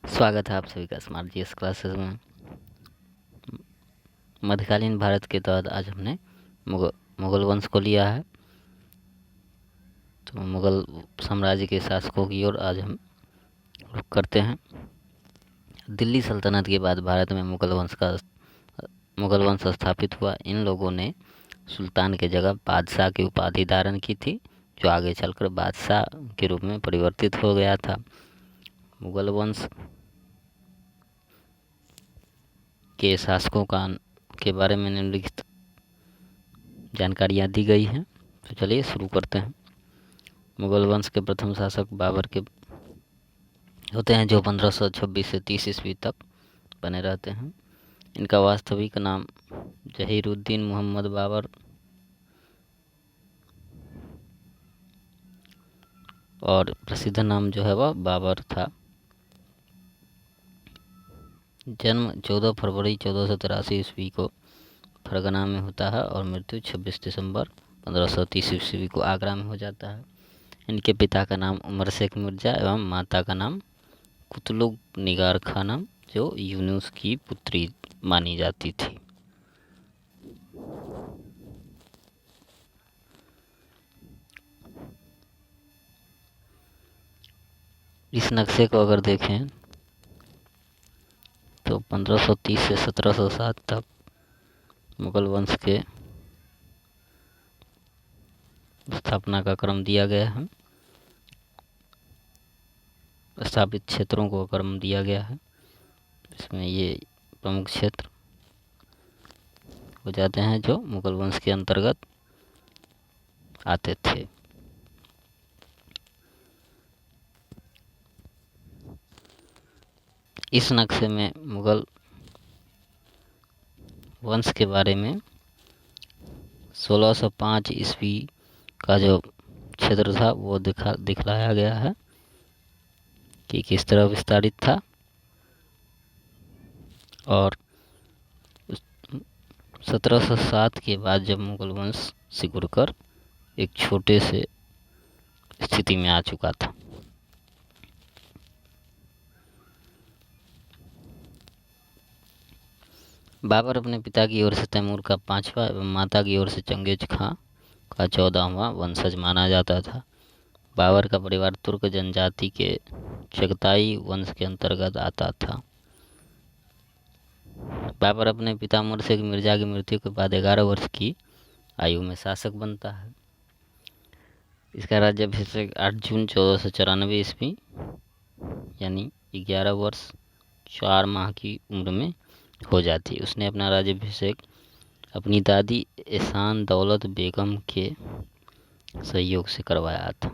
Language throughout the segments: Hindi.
स्वागत है आप सभी का स्मार्ट जीएस क्लासेस में। मध्यकालीन भारत के तहत आज हमने मुगल वंश को लिया है। तो मुगल साम्राज्य के शासकों की ओर आज हम रुख करते हैं। दिल्ली सल्तनत के बाद भारत में मुगल वंश स्थापित हुआ। इन लोगों ने सुल्तान के जगह बादशाह की उपाधि धारण की थी, जो आगे चलकर बादशाह के रूप में परिवर्तित हो गया था। मुगल वंश के शासकों के बारे में निम्नलिखित जानकारियाँ दी गई हैं। तो चलिए शुरू करते हैं। मुगल वंश के प्रथम शासक बाबर के होते हैं, जो 1526 से 30 ईस्वी तक बने रहते हैं। इनका वास्तविक नाम जहीरुद्दीन मोहम्मद बाबर और प्रसिद्ध नाम जो है वह बाबर था। जन्म 14 फरवरी 1483 ईस्वी को फरगना में होता है और मृत्यु 26 दिसंबर 1530 ईस्वी को आगरा में हो जाता है। इनके पिता का नाम उमर शेख मिर्जा एवं माता का नाम कुतलुग निगार खानम, जो यूनुस की पुत्री मानी जाती थी। इस नक्शे को अगर देखें तो 1530 से 1707 तक मुगल वंश के स्थापना का क्रम दिया गया है। स्थापित क्षेत्रों को क्रम दिया गया है। इसमें ये प्रमुख क्षेत्र हो जाते हैं जो मुगल वंश के अंतर्गत आते थे। इस नक्शे में मुगल वंश के बारे में 1605 ईस्वी का जो क्षेत्र था वो दिखलाया गया है कि किस तरह विस्तारित था। और 1707 के बाद जब मुगल वंश सिकुड़कर एक छोटे से स्थिति में आ चुका था। बाबर अपने पिता की ओर से तैमूर का 5वां एवं माता की ओर से चंगेज खां का 14वां वंशज माना जाता था। बाबर का परिवार तुर्क जनजाति के चगताई वंश के अंतर्गत आता था। बाबर अपने पिता उमर शेख मिर्जा की मृत्यु के बाद 11 वर्ष की आयु में शासक बनता है। इसका राज्याभिषेक 8 जून 1494 ईस्वी यानी 11 वर्ष 4 माह की उम्र में हो जाती। उसने अपना राज्याभिषेक अपनी दादी एहसान दौलत बेगम के सहयोग से करवाया था।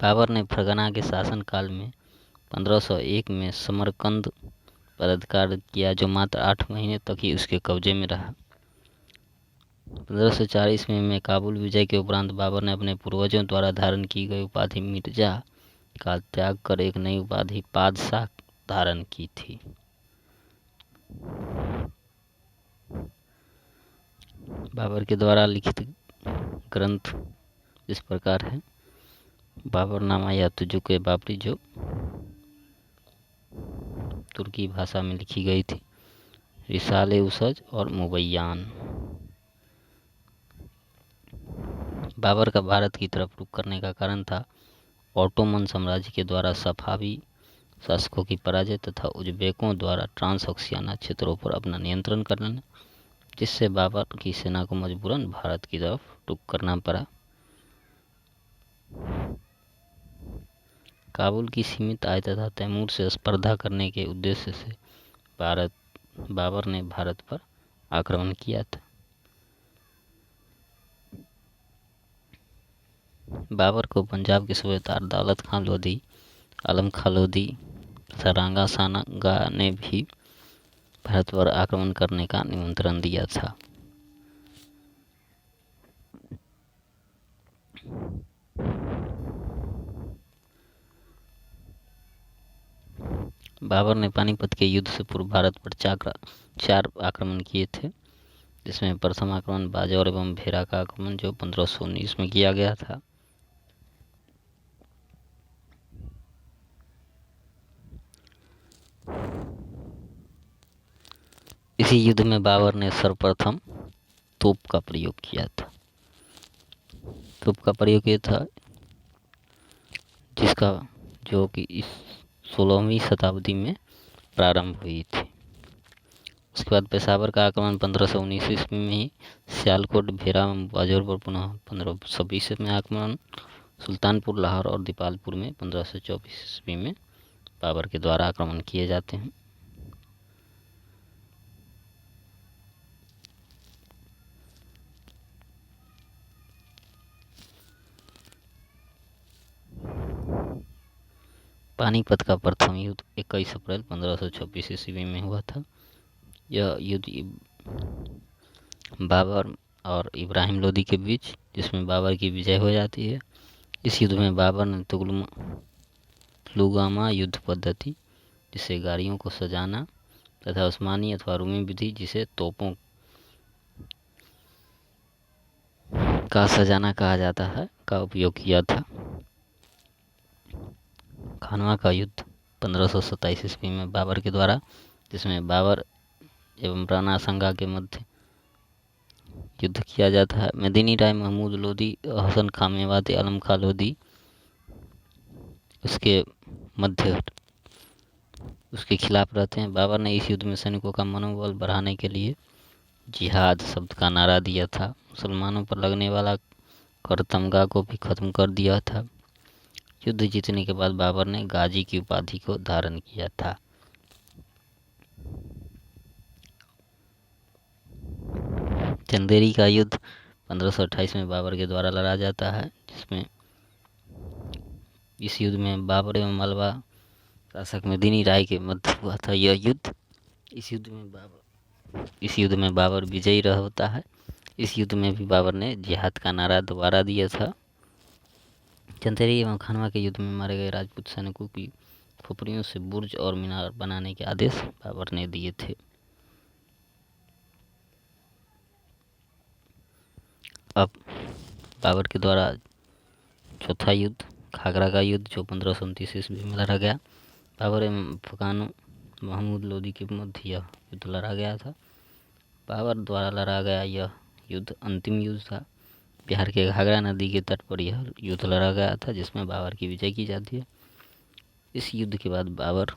बाबर ने फरगना के शासनकाल में 1501 में समरकंद पर अधिकार किया, जो मात्र 8 महीने तक ही उसके कब्जे में रहा। 1504 ईस्वी में काबुल विजय के उपरांत बाबर ने अपने पूर्वजों द्वारा धारण की गई उपाधि मिर्जा का त्याग कर एक नई उपाधि बादशाह धारण की थी। बाबर के द्वारा लिखित ग्रंथ इस प्रकार है। बाबरनामा या तुजुक बाबरी, जो तुर्की भाषा में लिखी गई थी, रिसाले उसज और मुबैयान। बाबर का भारत की तरफ रुख करने का कारण था ऑटोमन साम्राज्य के द्वारा सफावी शासकों की पराजय तथा उज़्बेकों द्वारा ट्रांसोक्सियाना क्षेत्रों पर अपना नियंत्रण करना, जिससे बाबर की सेना को मजबूरन भारत की तरफ रुख करना पड़ा। काबुल की सीमित आय तथा तैमूर से स्पर्धा करने के उद्देश्य से बाबर ने भारत पर आक्रमण किया था। बाबर को पंजाब के सूबेदार दौलत खां लोधी, आलम खां लोधी तथा रांगा सानागा ने भी भारत पर आक्रमण करने का निमंत्रण दिया था। बाबर ने पानीपत के युद्ध से पूर्व भारत पर 4 आक्रमण किए थे, जिसमें प्रथम आक्रमण बाजौर एवं भेरा का आक्रमण, जो 1519 में किया गया था। इसी युद्ध में बाबर ने सर्वप्रथम तोप का प्रयोग किया था। तोप का प्रयोग ये था जिसका जो कि इस 16वीं शताब्दी में प्रारंभ हुई थी। उसके बाद पेशावर का आक्रमण 1519 ईस्वी में ही, सियालकोट, भेरा, बाजौर पर पुनः 1520 में आक्रमण, सुल्तानपुर, लाहौर और दीपालपुर में 1524 ईस्वी में बाबर के द्वारा आक्रमण किए जाते हैं। पानीपत का प्रथम युद्ध 21 अप्रैल 1526 ईस्वी में हुआ था। यह युद्ध बाबर और इब्राहिम लोदी के बीच, जिसमें बाबर की विजय हो जाती है। इस युद्ध में बाबर ने तुगलुगामा युद्ध पद्धति, जिसे गाड़ियों को सजाना, तथा उस्मानी अथवा रूमी विधि, जिसे तोपों का सजाना कहा जाता है, का उपयोग किया था। खानवा का युद्ध 1527 ईस्वी में बाबर के द्वारा, जिसमें बाबर एवं राणा संगा के मध्य युद्ध किया जाता है। मदीनी राय, महमूद लोदी, हसन खां मेवाती, आलम खां लोदी उसके मध्य उसके खिलाफ रहते हैं। बाबर ने इस युद्ध में सैनिकों का मनोबल बढ़ाने के लिए जिहाद शब्द का नारा दिया था। मुसलमानों पर लगने वाला कर तमगा को भी खत्म कर दिया था। युद्ध जीतने के बाद बाबर ने गाजी की उपाधि को धारण किया था। चंदेरी का युद्ध 1528 में बाबर के द्वारा लड़ा जाता है, जिसमें इस युद्ध में बाबर एवं मालवा शासक मदीनी राय के मध्य हुआ था यह युद्ध। इस युद्ध में बाबर विजयी रह होता है। इस युद्ध में भी बाबर ने जिहाद का नारा दोबारा दिया था। चंदेरी एवं खानवा के युद्ध में मारे गए राजपूत सैनिकों की खोपड़ियों से बुर्ज और मीनार बनाने के आदेश बाबर ने दिए थे। अब बाबर के द्वारा चौथा युद्ध, खागरा का युद्ध, जो 1529 ईस्वी में लड़ा गया। बाबर एवं अफगानों महमूद लोदी के मध्य यह युद्ध लड़ा गया था। बाबर द्वारा लड़ा गया यह युद्ध अंतिम युद्ध था। बिहार के घाघरा नदी के तट पर यह युद्ध लड़ा गया था, जिसमें बाबर की विजय की जाती है। इस युद्ध के बाद बाबर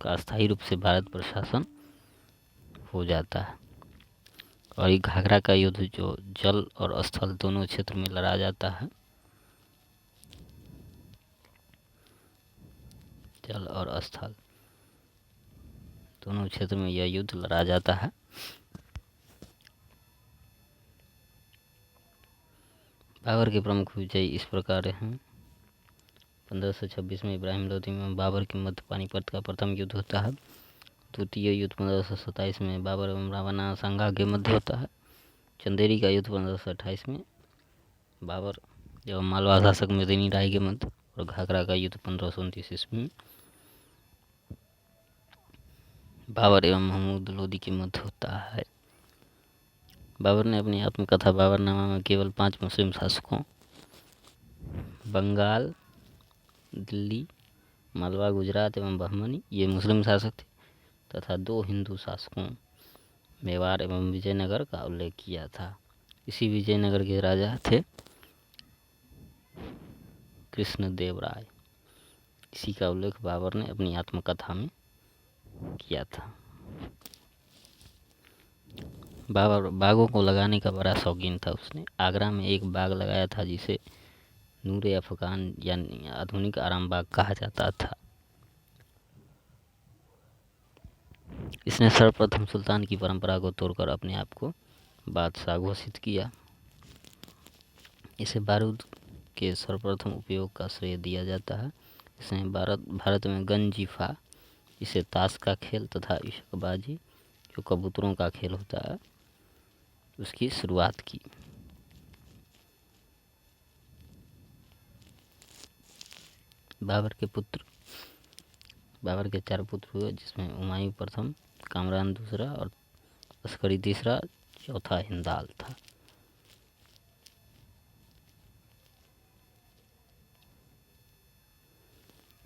का अस्थायी रूप से भारत पर शासन हो जाता है। और ये घाघरा का युद्ध जो जल और स्थल दोनों क्षेत्र में लड़ा जाता है, जल और स्थल दोनों क्षेत्र में यह युद्ध लड़ा जाता है। बाबर के प्रमुख विजय इस प्रकार हैं। 1526 में इब्राहिम लोदी में बाबर के मध्य पानीपत का प्रथम युद्ध होता है। द्वितीय युद्ध 1527 में बाबर एवं राणा सांगा के मध्य होता है। चंदेरी का युद्ध 1528 में बाबर एवं मालवा शासक मदीनी राय के मध्य, और घाघरा का युद्ध 1529 ईस्वी में बाबर एवं महमूद लोदी के मध्य होता है। बाबर ने अपनी आत्मकथा बाबरनामा में केवल 5 मुस्लिम शासकों, बंगाल, दिल्ली, मालवा, गुजरात एवं बहमनी, ये मुस्लिम शासक थे, तथा 2 हिंदू शासकों, मेवाड़ एवं विजयनगर का उल्लेख किया था। इसी विजयनगर के राजा थे कृष्णदेव राय। इसी का उल्लेख बाबर ने अपनी आत्मकथा में किया था। बाबर बागों को लगाने का बड़ा शौकीन था। उसने आगरा में एक बाग लगाया था, जिसे नूरे अफगान यानी आधुनिक आराम बाग कहा जाता था। इसने सर्वप्रथम सुल्तान की परंपरा को तोड़कर अपने आप को बादशाह घोषित किया। इसे बारूद के सर्वप्रथम उपयोग का श्रेय दिया जाता है। इसने भारत में गंजीफा, इसे ताश का खेल, तथा इशकबाजी, जो कबूतरों का खेल होता है, उसकी शुरुआत की। बाबर के 4 पुत्र हुए, जिसमें हुमायूं प्रथम, कामरान दूसरा और अस्करी तीसरा, चौथा हिंदाल था।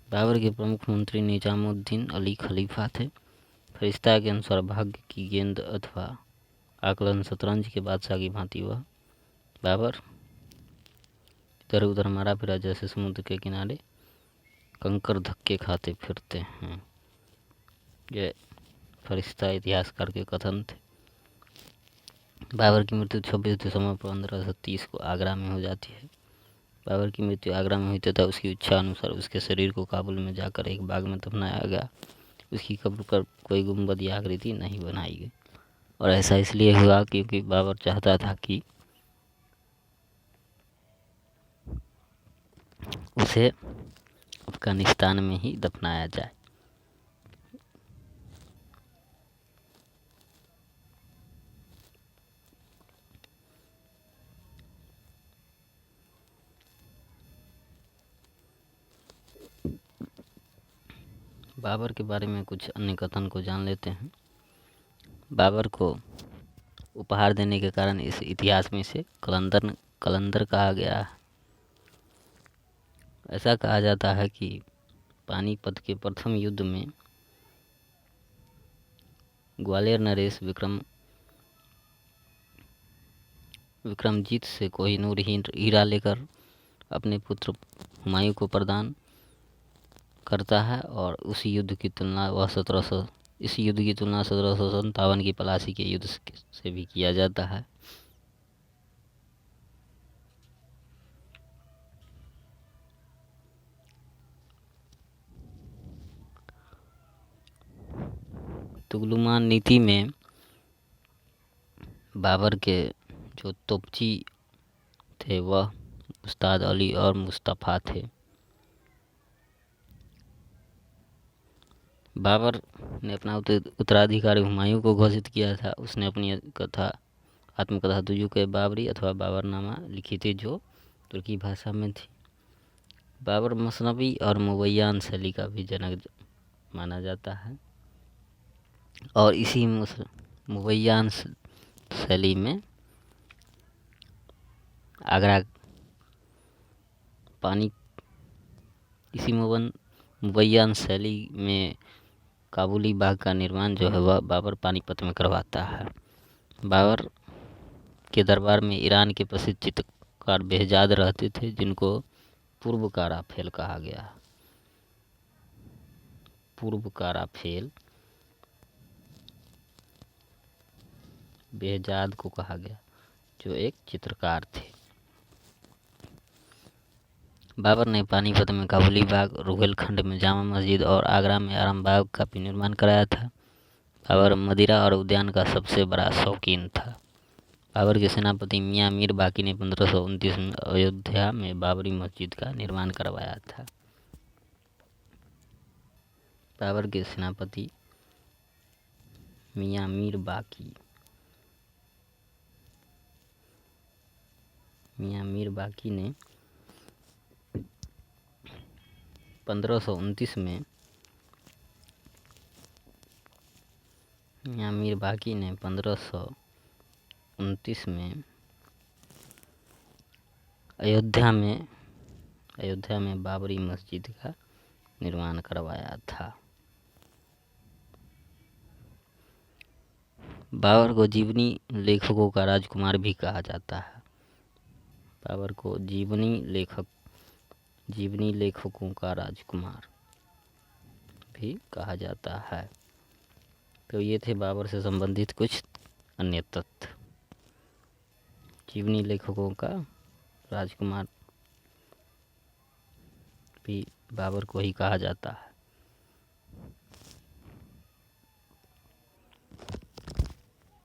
बाबर के प्रमुख मंत्री निजामुद्दीन अली खलीफा थे। फरिश्ता के अनुसार भाग्य की गेंद अथवा आकलन शतरंज के बादशाह की भांति हुआ। बाबर इधर उधर मारा फिरा जैसे समुद्र के किनारे कंकर धक्के खाते फिरते हैं। ये फरिश्ता इतिहासकार के कथन थे। बाबर की मृत्यु 26 दिसंबर 1530 को आगरा में हो जाती है। बाबर की मृत्यु आगरा में हुई तथा उसकी इच्छा अनुसार उसके शरीर को काबुल में जाकर एक बाग में दफनाया गया। उसकी कब्र पर कोई गुंबद या आकृति नहीं बनाई गई, और ऐसा इसलिए हुआ क्योंकि बाबर चाहता था कि उसे अफगानिस्तान में ही दफनाया जाए। बाबर के बारे में कुछ अन्य कथन को जान लेते हैं। बाबर को उपहार देने के कारण इस इतिहास में इसे कलंदर कहा गया है। ऐसा कहा जाता है कि पानीपत के प्रथम युद्ध में ग्वालियर नरेश विक्रमजीत से कोहिनूर हीरा लेकर अपने पुत्र हुमायूं को प्रदान करता है, और इस युद्ध की तुलना 1757 की पलासी के युद्ध से भी किया जाता है। तुगलुमान नीति में बाबर के जो तोपची थे वह उस्ताद अली और मुस्तफ़ा थे। बाबर ने अपना उत्तराधिकारी हुमायूं को घोषित किया था। उसने अपनी आत्मकथा दुजुक बाबरी अथवा बाबरनामा लिखी थी, जो तुर्की भाषा में थी। बाबर मसनवी और मुबय्यान शैली का भी जनक माना जाता है, और इसी मुबय्यान शैली में आगरा इसी मुबय्यान शैली में काबुली बाग का निर्माण जो है वह बाबर पानीपत में करवाता है। बाबर के दरबार में ईरान के प्रसिद्ध चित्रकार बेहजाद रहते थे, जिनको पूर्वकारा फेल कहा गया। पूर्वकारा फेल बेहजाद को कहा गया, जो एक चित्रकार थे। बाबर ने पानीपत में काबुली बाग, रुहेलखंड में जामा मस्जिद और आगरा में आरामबाग का भी निर्माण कराया था। बाबर मदिरा और उद्यान का सबसे बड़ा शौकीन था। बाबर के सेनापति मियाँ मीर बाकी ने 1529 में अयोध्या में बाबरी मस्जिद का निर्माण करवाया था। बाबर के सेनापति मियाँ मीर बाकी ने 1529 में मियाँ मीर बाकी ने 1529 में अयोध्या में बाबरी मस्जिद का निर्माण करवाया था। बाबर को जीवनी लेखकों का राजकुमार भी कहा जाता है। बाबर को जीवनी लेखकों का राजकुमार भी कहा जाता है। तो ये थे बाबर से संबंधित कुछ अन्य तथ्य। जीवनी लेखकों का राजकुमार भी बाबर को ही कहा जाता है।